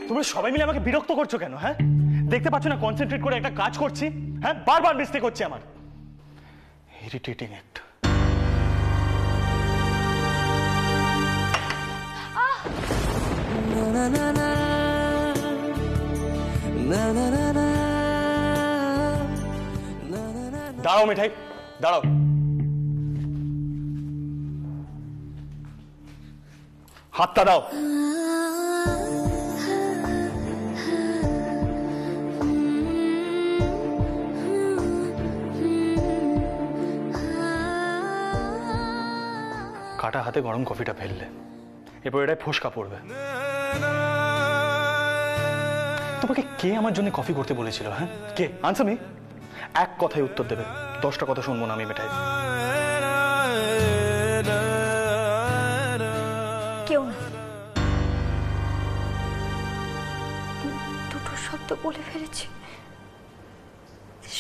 তোমরা সবাই মিলে আমাকে বিরক্ত করছো কেন? হ্যাঁ, দেখতে পাচ্ছ না কনসেন্ট্রেট করে একটা কাজ করছি? হ্যাঁ, বারবার মিস্টেক হচ্ছে আমার। ইরিটেটিং একটা। দাঁড়াও মিঠাই, দাঁড়াও। হাতটা দাও। কাটা হাতে গরম কফিটা ফেললে, এরপর এটাই ফোসকা পড়বে। তোমাকে কে আমার জন্য কফি করতে বলেছিল? হ্যাঁ, কে? Answer me. এক কথায় উত্তর দেবে, 10টা কথা শুনবো না আমি মিঠাই। কেউ না। দুটো শব্দ বলে ফেলেছি,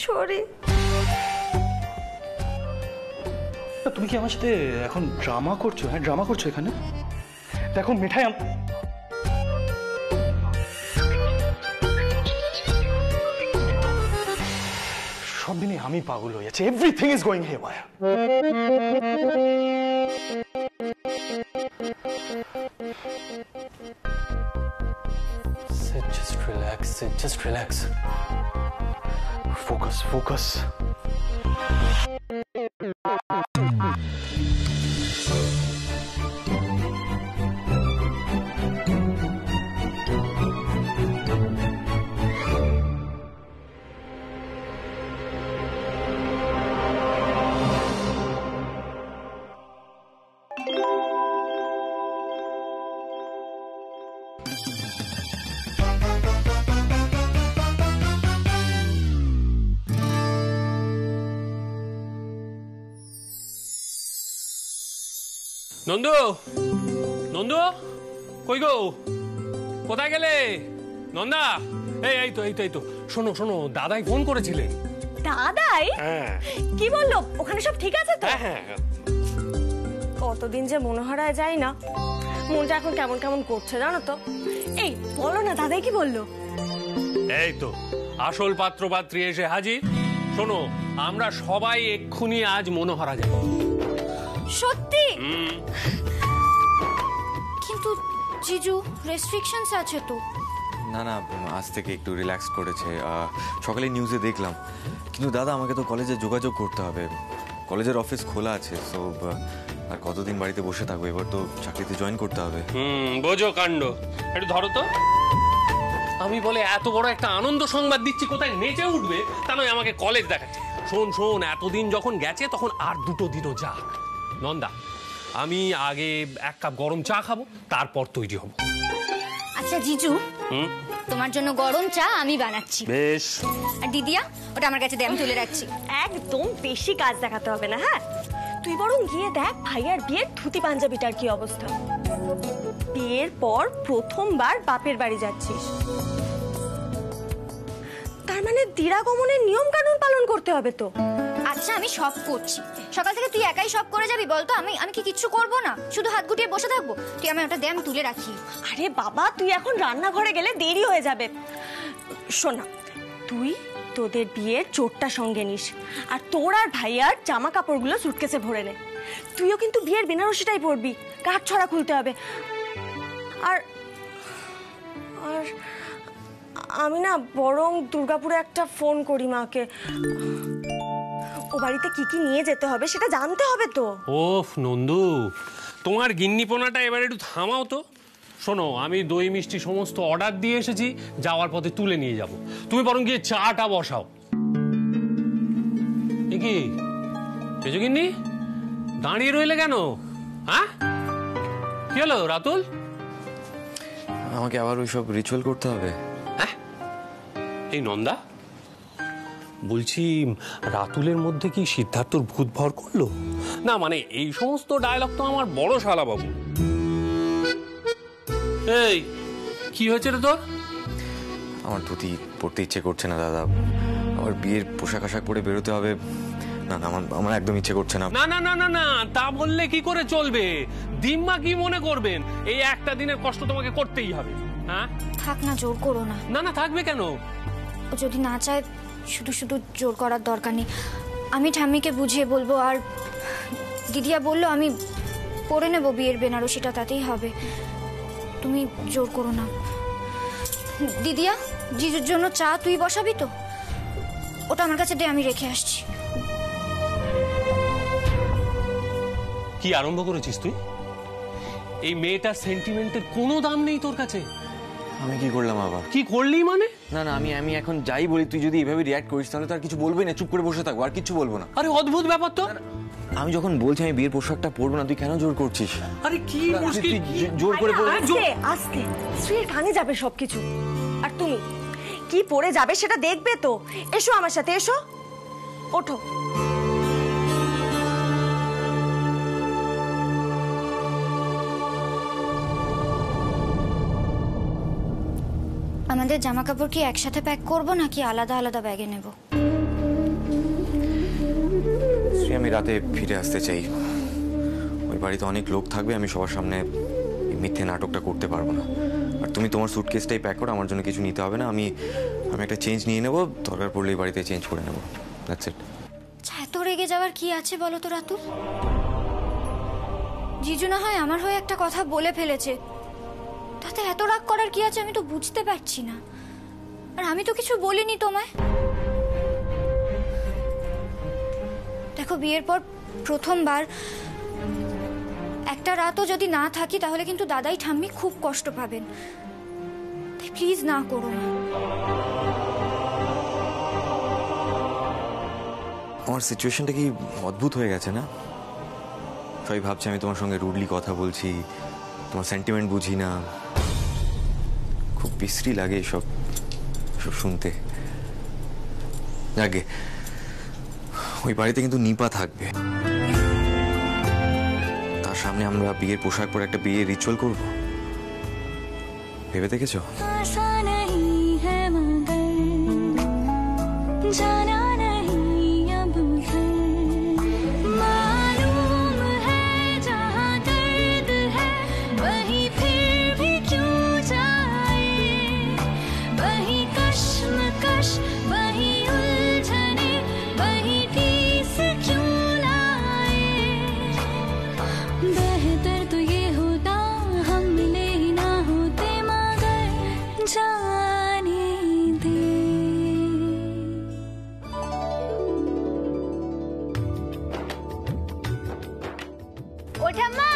সরি। তুমি কি আমার সাথে এখন ড্রামা করছো? হ্যাঁ, ড্রামা করছো এখানে? দেখো মিঠাই, সব দিনই আমি পাগল হয়ে যাচ্ছি। Everything is going here. Just relax, just relax. Focus, focus. Nandu, Nandu, কই গো? কোথায় গেলে নন্দা? এই তো শোনো শোনো, দাদাই ফোন করেছিলেন। দাদাই? কি বললো? ওখানে সব ঠিক আছে তো? হ্যাঁ। কতদিন যে মনোহরায় যাই না, মনটা এখন কেমন কেমন করছে জানো তো। এই বলো না, দাদাই কি বললো? এই তো আসল পাত্র পাত্রী এসে হাজির। শোনো, আমরা সবাই এক্ষুনি আজ মনোহরা যাব। সত্যি? কিন্তু জিজু, রেস্ট্রিকশনস আছে তো। না না, আজ থেকে একটু রিল্যাক্স করেছে। সকালে নিউজে দেখলাম। কিন্তু দাদা, আমাকে তো কলেজে যোগাযোগ করতে হবে। কলেজের অফিস খোলা আছে, সো আর কতদিন বাড়িতে বসে থাকবো? এবার তো চাকরিতে জয়েন করতে হবে। বোঝো কাণ্ড। একটু ধরো তো। আমি বলে এত বড় একটা আনন্দ সংবাদ দিচ্ছি, কোথায় নেচে উঠবে তা নয়, আমাকে কলেজ দেখাচ্ছে। শোন, এতদিন যখন গেছে তখন আর 2 দিনও যাক। নন্দা, আমি আগে 1 কাপ গরম চা খাবো, তারপর তৈরি হব। আচ্ছা জিজু, তোমার জন্য গরম চা আমি বানাচ্ছি। বেশ। আর দিদিয়া, ওটা আমার কাছে দে, আমি তুলে রাখছি। একদম বেশি কাজ দেখাতে হবে না। হ্যাঁ, তুই বরং গিয়ে দেখ ভাইয়ার বিয়ের ধুতি পাঞ্জাবিটার কি অবস্থা। বিয়ের পর প্রথমবার বাপের বাড়ি যাচ্ছিস, তার মানে দিরাগমনের নিয়ম কানুন পালন করতে হবে তো। আচ্ছা, আমি সব করছি। সকাল থেকে তুই একাই সব করে যাবি বলতো? আমি কি কিছু করবো না? শুধু হাত গুটিয়ে বসে থাকবো? তুই আমি ওটা দে, আমি তুলে রাখি। আরে বাবা, তুই এখন রান্নাঘরে গেলে দেরি হয়ে যাবে। শোন না, তুই তোদের বিয়ের চোটটা সঙ্গে নিস, আর তোর আর ভাইয়ার জামা কাপড়গুলো সুটকেসে ভরে নে। তুইও কিন্তু বিয়ের বেনারসিটাই পরবি, কাঠ ছড়া খুলতে হবে। আর আর আমি না বরং দুর্গাপুরে একটা ফোন করি মাকে। ও বাড়িতে কি কি নিয়ে যেতে হবে সেটা জানতে হবে তো। ওফ নন্দু, তোমার গিন্নিপোনাটা এবার একটু থামাও তো। শোনো, আমি দই মিষ্টি সমস্ত অর্ডার দিয়ে এসেছি, যাওয়ার পথে তুলে নিয়ে যাব। তুমি বরং গিয়ে চাটা বসাও। এ কি এসো গিন্নি, দাঁড়িয়ে রইলে কেন? হ্যাঁ, কি হলো রাতুল? আমাকে আবার ওইসব রিচুয়াল করতে হবে? হ্যাঁ, এই নন্দা বলছি, রাতুলের মধ্যে কি সিদ্ধার্থর ভূত ভর করলো? না মানে এই সমস্ত ডায়লগ তো আমার বড় শালা বাবু। এই কি হয়েছে রে তোর? আমার ধুতি পরতে ইচ্ছে করছে না দাদা। আমার বিয়ের পোশাক আশাক পরে বেরোতে হবে। না না, আমার একদম ইচ্ছে করছে না। না না না না না, তা বললে কি করে চলবে? দিম্মা কি মনে করবেন? এই একটা দিনের কষ্ট তোমাকে করতেই হবে। হ্যাঁ থাক না, জোর করো না। না না থাকবে কেন? ও যদি না চায় শুধু শুধু জোর করার দরকার নেই। আমি ঠাম্মিকে বুঝিয়ে বলবো। আর দিদিয়া বললো আমি পরে নেবো বিয়ের বেনারসিটা, তাতেই হবে। তুমি জোর করো না। দিদিয়া, জিজুর জন্য চা তুই বসাবি তো? ওটা আমার কাছে দে, আমি রেখে আসছি। কি আরম্ভ করেছিস তুই? এই মেয়েটার সেন্টিমেন্টের কোনো দাম নেই তোর কাছে। আমি কি করলাম আবার? কি করলি মানে? না না, আমি এখন যাই বলি, তুই যদি এভাবে রিয়াক্ট করিস তাহলে তো আর কিছু বলবোই না, চুপ করে বসে থাকবো, আর কিছু বলবো না। আরে অদ্ভুত ব্যাপার তো। আমি যখন বলছি আমি বিয়ের পোশাকটা পরবো না, তুই কেন জোর করছিস? আরে কি মুশকিল? জোর করে পরবি? আস্তে আস্তে স্ত্রীর কানে যাবে সবকিছু। আর তুমি কি পরে যাবে সেটা দেখবে তো। এসো আমার সাথে, এসো, ওঠো। আমাদের জামা কাপড় কি একসাথে প্যাক করবো নাকি আলাদা আলাদা ব্যাগে নেব? আমি রাতে ফিরে আসতে চাই। ওই বাড়িতে অনেক লোক থাকবে, আমি সবার সামনে মিথ্যে নাটকটা করতে পারবো না। আর তুমি তোমার সুটকেসটাই প্যাক করো, আমার জন্য কিছু নিতে হবে না। আমি একটা চেঞ্জ নিয়ে নেবো, দরকার পড়লে এই বাড়িতে চেঞ্জ করে নেবো। That's it. এত রেগে যাওয়ার কি আছে বলো তো রাতুল? জিজু না হয় আমার হয়ে একটা কথা বলে ফেলেছে, তাতে এত রাগ করার কি আছে আমি তো বুঝতে পারছি না। আর আমি তো কিছু বলিনি তোমায়। দেখো, বিয়ের পর প্রথমবার একটা রাতও যদি না থাকি তাহলে কিন্তু দাদাই ঠাম্মি খুব কষ্ট পাবেন। তাই প্লিজ না করো না। আমার সিচুয়েশনটা কি অদ্ভুত হয়ে গেছে না? সবাই ভাবছে আমি তোমার সঙ্গে রুডলি কথা বলছি, তোমার সেন্টিমেন্ট বুঝি না। খুব বিশ্রী লাগে এসব শুনতে। আগে ওই বাড়িতে কিন্তু নিপা থাকবে, তার সামনে আমরা বিয়ের পোশাক পরে একটা বিয়ের রিচুয়াল করব। ভেবে দেখেছো? ওঠাম্মা,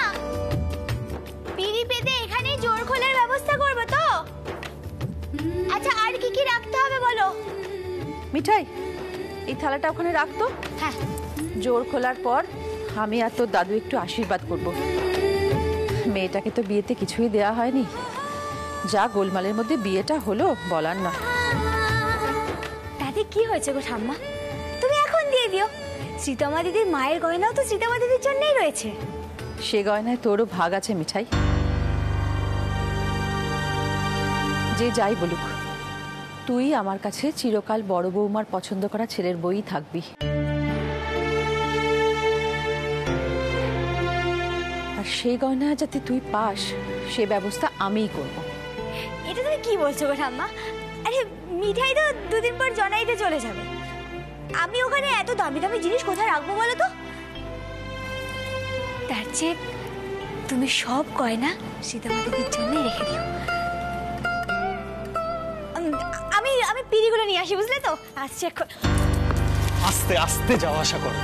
পিড়ি পেতে এখানে জোর খোলার ব্যবস্থা করবো তো? আচ্ছা, আর কি কি রাখতে হবে বলো? মিঠাই, এই থালাটা ওখানে রাখতো। হ্যাঁ। জোর খোলার পর আমি আর তোর দাদু একটু আশীর্বাদ করব। মেয়েটাকে তো বিয়েতে কিছুই দেয়া হয়নি, যা গোলমালের মধ্যে বিয়েটা হলো বলার না। তাতে কি হয়েছে গো ঠাম্মা? তুমি এখন দিয়ে দিও। সীতামা দিদির মায়ের গয়নাও তো সীতামা দিদির জন্যই রয়েছে। সে গয়নায় তোরও ভাগ আছে মিঠাই। যে যাই বলুক, তুই আমার কাছে চিরকাল বড় বৌমার পছন্দ করা ছেলের বই থাকবি। আর সেই গয়না যাতে তুই পাস সে ব্যবস্থা আমিই করব। এটা তুমি কি বলছো গো ঠাম্মা? আরে মিঠাই তো দুদিন পর জনাইতে চলে যাবে। আমি ওখানে এত দামি দামি জিনিস কোথায় রাখবো বলো তো? তার চেয়ে তুমি সব গয়না সীতামা দিদির জন্য রেখে দিও। আমি আমি পিড়িগুলো নিয়ে আসি, বুঝলে তো? আসছি এখন। আস্তে আস্তে যাওয়া আসা করো।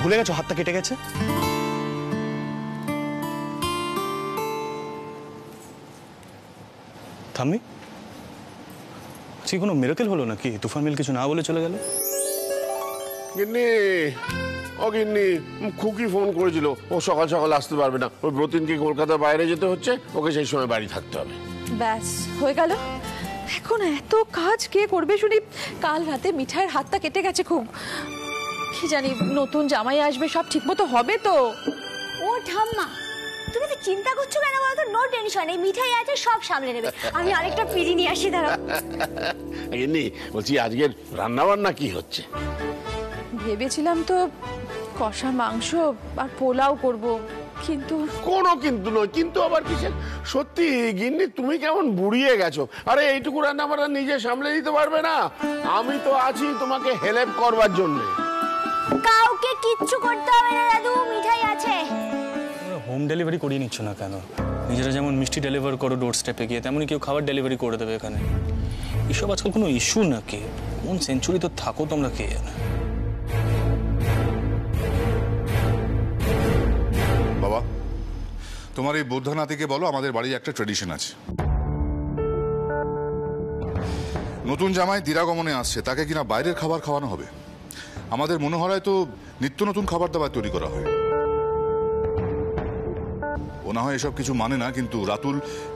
ভুলে গেছো হাতটা কেটে গেছে? থামি, আজকে কোনো মিরাকেল হলো নাকি? তুফান মিল কিছু না বলে চলে গেল? গিন্নি, ও গিন্নি, খুকি ফোন করেছিল, ও সকাল সকাল আসতে পারবে না। ওই ব্রতিনকে কলকাতার বাইরে যেতে হচ্ছে, ওকে সেই সময় বাড়ি থাকতে হবে। ব্যাস হয়ে গেল। এখন এত কাজ কে করবে শুনি? কাল রাতে মিঠাইয়ের হাতটা কেটে গেছে খুব। কি জানি নতুন জামাই আসবে, সব ঠিকমতো হবে তো? ও ঠাম্মা, তুমি তো চিন্তা করছো কেন বলো তো? নো টেনশন, এই মিঠাই আছে, সব সামলে নেবে। আমি আরেকটা পিড়ি নিয়ে আসি, দাঁড়াও। গিন্নি, বলছি আজকের রান্না বান্না কি হচ্ছে? ভেবেছিলাম তো কষা মাংস আর পোলাও করব, কিন্তু কোনো কিন্তু নয়, কিন্তু আবার কিসের? সত্যি গিন্নি তুমি কেমন বুড়িয়ে গেছো। আরে এইটুকু রান্না বান্না নিজে সামলে দিতে পারবে না? আমি তো আছি তোমাকে হেল্প করবার জন্য। কাউকে কিচ্ছু করতে হবে না দাদু, মিঠাই আছে। হোম ডেলিভারি করিয়ে নিচ্ছ না কেন? নিজেরা যেমন মিষ্টি ডেলিভার করো ডোর স্টেপে গিয়ে, তেমনই কেউ খাবার ডেলিভারি করে দেবে এখানে। এসব আজকাল কোনো ইস্যু নাকি? কোন সেঞ্চুরি তো থাকো তোমরা, কে জানে। বাবা, তোমার এই বৌদ্ধ নাতিকে বলো আমাদের বাড়ির একটা ট্রেডিশন আছে। নতুন জামাই দিরাগমনে আসছে, তাকে কিনা বাইরের খাবার খাওয়ানো হবে। আমাদের মনে হয় তো নিত্য নতুন খাবার দাবার তৈরি করা হয়। ও না হয় এসব কিছু মানে না, কিন্তু রাতুল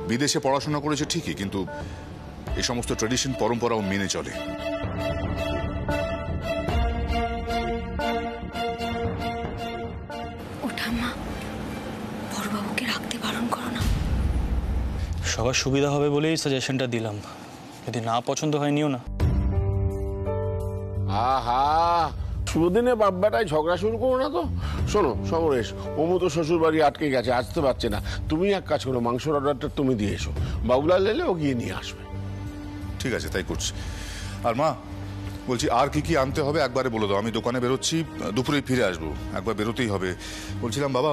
বিদেশে পড়াশোনা করেছে ঠিকই, কিন্তু এই সমস্ত ট্রেডিশন পরম্পরা ও মেনে চলে। ওঠা মা, বড়বাবুকে রাখতে বারণ করো না। সবার সুবিধা হবে বলেই সাজেশনটা দিলাম, যদি না পছন্দ হয় নিও না। আহা, শুভদিনে বাপ বেটায় ঝগড়া শুরু করো না তো। শোনো সমরেশ, অমু তো শ্বশুর বাড়ি আটকে গেছে, আসতে পারছে না। তুমি এক কাজ করো, মাংসর অর্ডারটা তুমি দিয়ে এসো, বাবুলাল এলে ও গিয়ে নিয়ে আসবে। ঠিক আছে, তাই করছি। আর মা বলছি, আর কি কি আনতে হবে একবারে বলে দাও। আমি দোকানে বেরোচ্ছি, দুপুরেই ফিরে আসবো, একবার বেরোতেই হবে। বলছিলাম বাবা,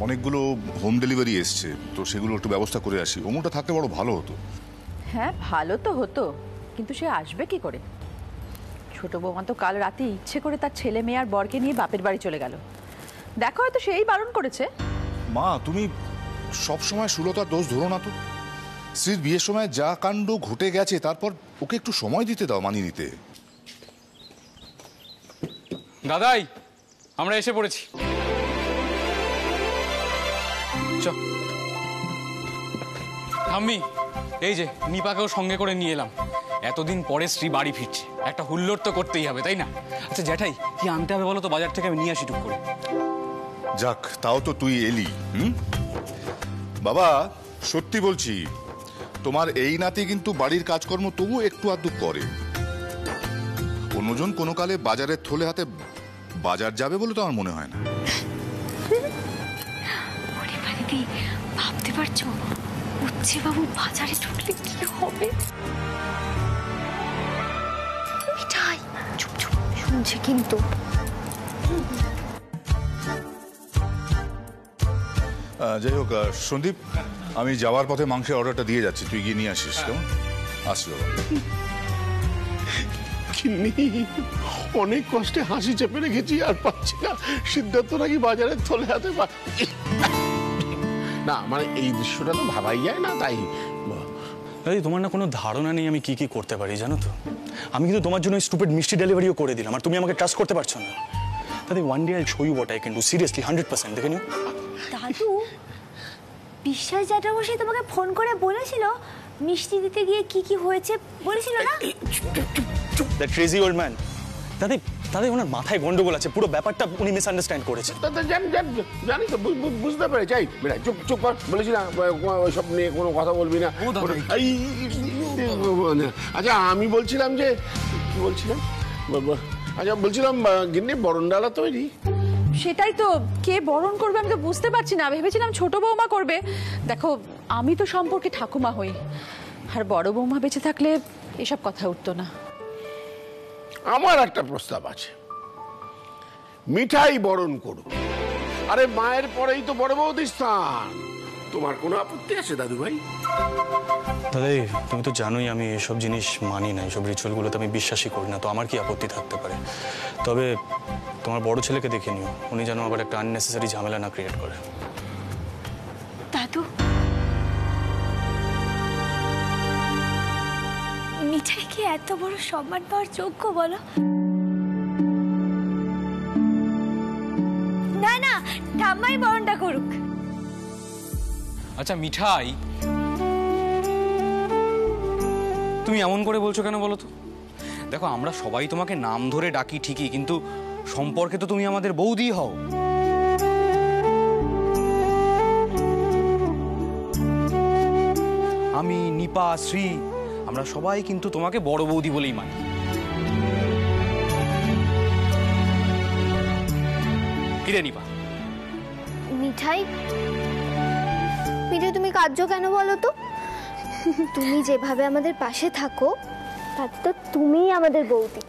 অনেকগুলো হোম ডেলিভারি এসছে, তো সেগুলো একটু ব্যবস্থা করে আসি। অমুটা থাকলে বড় ভালো হতো। হ্যাঁ, ভালো তো হতো, কিন্তু সে আসবে কি করে? ছোট বৌমা তো কাল রাতে ইচ্ছে করে তার ছেলে মেয়ে আর বরকে নিয়ে বাপের বাড়ি চলে গেল। দেখো, হয়তো সেই বারণ করেছে। মা, তুমি সবসময় সুলতার দোষ ধরো না তো। স্ত্রীর বিয়ের সময় যা কাণ্ড ঘটে গেছে, তারপর ওকে একটু সময় দিতে দাও মানিয়ে নিতে। দাদাই, আমরা এসে পড়েছি। ঠাম্মি, এই যে নিপাকেও সঙ্গে করে নিয়ে এলাম। এতদিন পরে স্ত্রী বাড়ি ফিরছে, একটা হুল্লোড় তো করতেই হবে, তাই না? আচ্ছা জ্যাঠাই, কি আনতে হবে বলো তো, বাজার থেকে আমি নিয়ে আসি টুক করে। যাক, তাও তো তুই এলি। বাবা, সত্যি বলছি, তোমার এই নাতি কিন্তু বাড়ির কাজকর্ম তবু একটু আধটু করে। অন্যজন কোনো কালে বাজারের থলে হাতে বাজার যাবে বলে তো আমার মনে হয় না। ভাবতে পারছো উচ্ছে বাবু বাজারে ঢুকলে কি হবে? মিঠাই, চুপ চুপ, শুনছে কিন্তু। যাই হোক সন্দীপ, আমি যাওয়ার পথে মাংসের অর্ডারটা দিয়ে যাচ্ছি, তুই গিয়ে নিয়ে আসিস। কেমন? আসি বাবা। অনেক কষ্টে হাসি চেপে রেখেছি, আর পাচ্ছি না। সিদ্ধার্থ নাকি বাজারের থলে হাতে না, মানে এই দৃশ্যটা তো ভাবাই যায় না। তাই তোমার না কোনো ধারণা নেই আমি কি কি করতে পারি, জানো তো? আমি কিন্তু তোমার জন্য স্টুপিড মিষ্টি ডেলিভারিও করে দিলাম, আর তুমি আমাকে ট্রাস্ট করতে পারছো না। দাদি, one day I show you what I can do, seriously 100%। দেখে নিও। দাদু, বিশ্বাস জ্যাঠামশাই তোমাকে ফোন করে বলেছিল মিষ্টি দিতে গিয়ে কি কি হয়েছে, বলেছিল না? That crazy old man. দাদি, দাদি ওনার মাথায় গন্ডগোল আছে, পুরো ব্যাপারটা উনি মিসআন্ডারস্ট্যান্ড করেছেন। জানি তো, বুঝতে পেরেছি। চুপ চুপ কর, বলেছি না ওইসব নিয়ে কোনো কথা বলবি না। আচ্ছা, আমি বলছিলাম যে, কি বলছিলাম? আচ্ছা, বলছিলাম গিন্নি বরণ ডালা তৈরি। সেটাই তো, কে বরণ করবে আমি তো বুঝতে পারছি না। ভেবেছিলাম ছোট বৌমা করবে। দেখো, আমি তো সম্পর্কে ঠাকুমা হই, আর বড় বৌমা বেঁচে থাকলে এসব কথা উঠতো না। আমার একটা প্রস্তাব আছে, মিঠাই বরণ করুক। আরে মায়ের পরেই তো বড় বৌদির স্থান। তোমার কোনো আপত্তি আছে দাদু ভাই? দাদাই, তুমি তো জানোই আমি এসব জিনিস মানি না, এসব রিচুয়ালগুলোতে আমি বিশ্বাসই করি না, তো আমার কি আপত্তি থাকতে পারে? তবে তোমার বড় ছেলেকে দেখে নিও, উনি যেন আবার একটা আননেসেসারি ঝামেলা না ক্রিয়েট করে। দাদু, মিঠাই কি এত বড় সম্মান পাওয়ার যোগ্য বলো? না না, ঠাম্মাই বরণটা করুক। আচ্ছা মিঠাই, তুমি এমন করে বলছো কেন বলো তো? দেখো, আমরা সবাই তোমাকে নাম ধরে ডাকি ঠিকই, কিন্তু সম্পর্কে তো তুমি আমাদের বৌদি হও। আমি, নিপা, শ্রী, আমরা সবাই কিন্তু তোমাকে বড় বৌদি বলেই মানি। কিরে নিপা? মিঠাই, মিঠাই তুমি কাঁদছো কেন বলো তো? তুমি যেভাবে আমাদের পাশে থাকো তাতে তো তুমিই আমাদের বৌদি।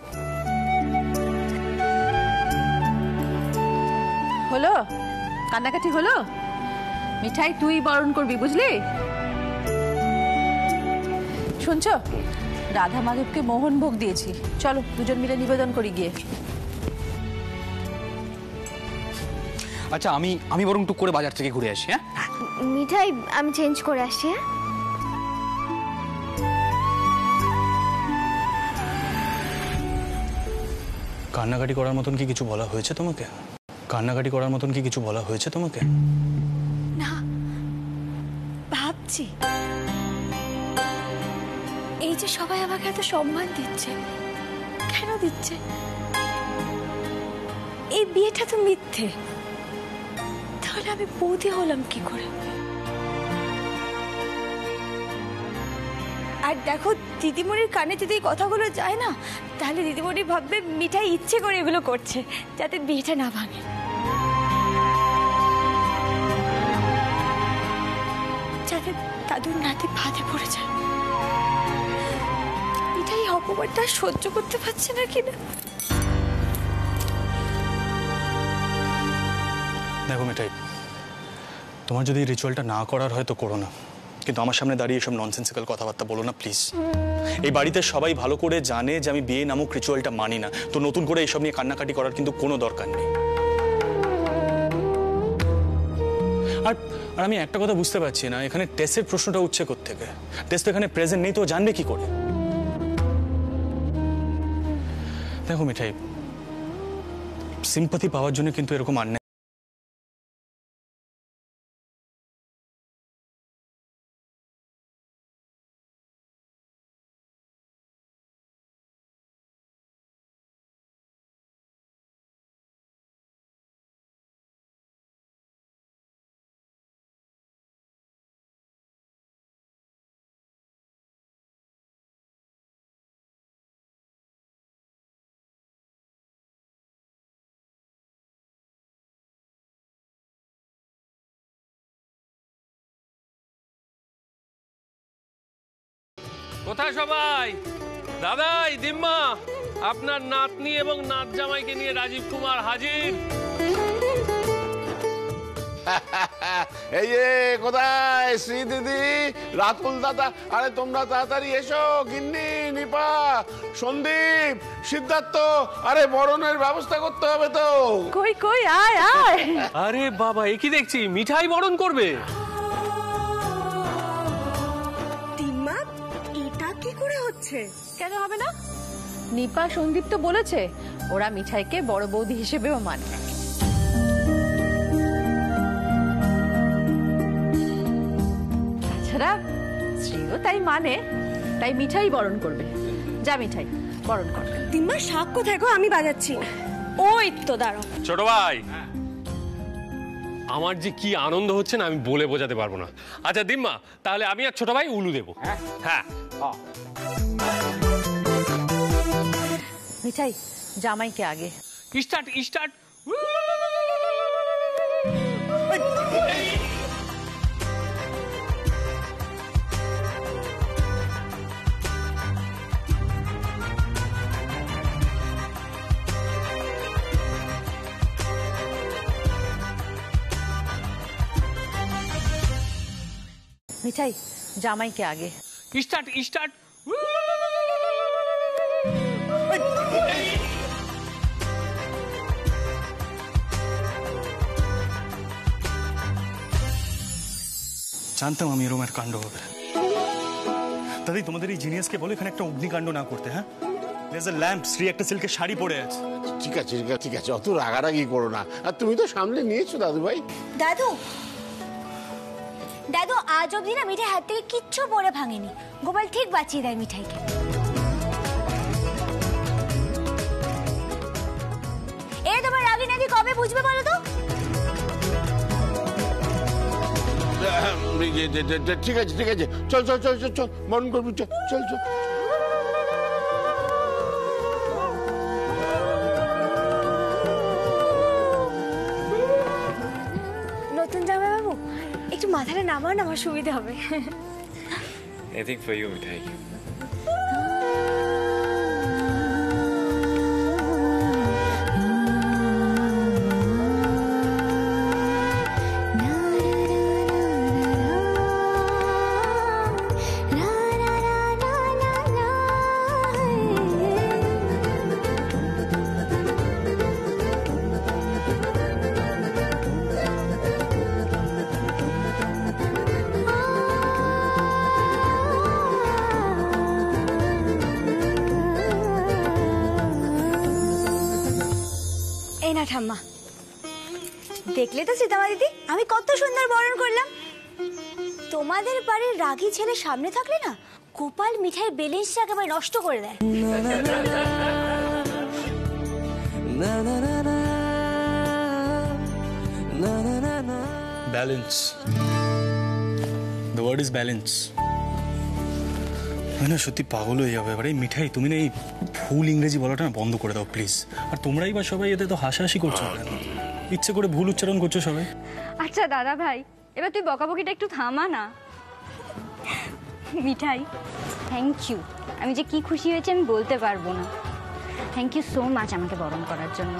হলো কান্নাকাটি হলো? মিঠাই তুই বরণ করবি, বুঝলি? শুনছো, রাধা মাধবকে মোহন ভোগ দিয়েছি, চলো দুজন মিলে নিবেদন করি গিয়ে। আচ্ছা আমি বরং টুক করে বাজার থেকে ঘুরে আসি। হ্যাঁ মিঠাই, আমি চেঞ্জ করে আসছি। হ্যাঁ, কান্নাকাটি করার মতন কি কিছু বলা হয়েছে তোমাকে? কান্নাকাটি করার মতন কি কিছু বলা হয়েছে তোমাকে? না, ভাবছি এই যে সবাই আমাকে এত সম্মান দিচ্ছে, কেন দিচ্ছে? এই বিয়েটা তো মিথ্যে, তাহলে আমি বৌদি হলাম কি করে? আর দেখো, দিদিমণির কানে যদি এই কথাগুলো যায় না, তাহলে দিদিমণি ভাববে মিঠাই ইচ্ছে করে এগুলো করছে যাতে বিয়েটা না ভাঙে। যাতে দাদুর নাতি ফাঁদে পড়ে যায়। মিঠাই অপমানটা সহ্য করতে পারছে না কিনা। দেখো মিঠাই, তোমার যদি রিচুয়ালটা না করার হয় তো করো না, কিন্তু আমার সামনে দাঁড়িয়ে এসব ননসেন্সিক্যাল কথাবার্তা বলো না প্লিজ। এই বাড়িতে সবাই ভালো করে জানে যে আমি বিয়ে নামক রিচুয়ালটা মানি না, তো নতুন করে এইসব নিয়ে কান্নাকাটি করার কিন্তু কোনো দরকার নেই। আর আমি একটা কথা বুঝতে পারছি না, এখানে টেসের প্রশ্নটা উঠছে কোত্থেকে? টেস তো এখানে প্রেজেন্ট নেই, তো জানবে কি করে? দেখো মিঠাই, সিম্পাথি পাওয়ার জন্য কিন্তু এরকম আর কোথায় সবাই? দাদাই, দিম্মা, আপনার নাতনি এবং নাত জামাইকে নিয়ে রাজীব কুমার হাজির। এই যে কোথায় শ্রী দিদি, রাতুল দাদা, আরে তোমরা তাড়াতাড়ি এসো। গিন্নি, নিপা, সন্দীপ, সিদ্ধার্থ, আরে বরণের ব্যবস্থা করতে হবে তো। কই কই, আয় আয়। আরে বাবা, এ কি দেখছি, মিঠাই বরণ করবে? দিম্মা, এটা কি করে হচ্ছে? কেন হবে না? নিপা সন্দীপ তো বলেছে ওরা মিঠাইকে বড় বৌদি হিসেবেও মানে। তাছাড়া শ্রীও তাই মানে, তাই মিঠাই বরণ করবে। যা মিঠাই বরণ কর। দিম্মা, শাক কোথায় গো? আমি বাজাচ্ছি। ওই তো দাঁড়াও। ছোট ভাই, আমার যে কি আনন্দ হচ্ছে না, আমি বলে বোঝাতে পারবো না। আচ্ছা দিম্মা, তাহলে আমি আর ছোট ভাই উলু দেবো। হ্যাঁ, মিঠাই জামাইকে আগে। Start start. মিঠাই জামাইকে আগে। Start start. জানতাম আমি এরকম একটা কাণ্ড হবে। দাদি, তোমাদের এই জিনিয়াসকে বলো এখানে একটা অগ্নিকাণ্ড না করতে। হ্যাঁ, there's a lamp, শ্রী একটা সিল্কের শাড়ি পরে আছে। ঠিক আছে ঠিক আছে ঠিক আছে, অত রাগারাগি করো না। আর তুমি তো সামলে নিয়েছো দাদু ভাই। দাদু, দাদু আজ অব্দি না মিঠাই হাত থেকে কিচ্ছু পরে ভাঙেনি। গোপাল ঠিক বাঁচিয়ে দেয় মিঠাইকে। এ তোমার রাগি নাকি কবে বুঝবে বলো তো? ঠিক আছে ঠিক আছে, চল চল চল চল চল, মন করবি, চল চল চল। নতুন মাথাটা নামান, আমার সুবিধা হবে। এনিথিং ফর ইউ মিঠাই। এই না ঠাম্মা, দেখলে তো সীতামা দিদি আমি কত সুন্দর বরণ করলাম। তোমাদের বাড়ির রাগী ছেলে সামনে থাকলে না গোপাল মিঠাই ব্যালেন্সটা একেবারে নষ্ট করে দেয়। Balance, the word is balance. আমি না সত্যি পাগল হয়ে যাবে এবারে। মিঠাই, তুমি না এই ভুল ইংরেজি বলাটা না বন্ধ করে দাও প্লিজ। আর তোমরাই বা সবাই এতে তো হাসাহাসি করছো কেন? ইচ্ছে করে ভুল উচ্চারণ করছো সবাই। আচ্ছা দাদা ভাই, এবার তুই বকাবকিটা একটু থামা না। মিঠাই, থ্যাংক ইউ। আমি যে কি খুশি হয়েছি আমি বলতে পারবো না। থ্যাংক ইউ সো মাচ আমাকে বরণ করার জন্য।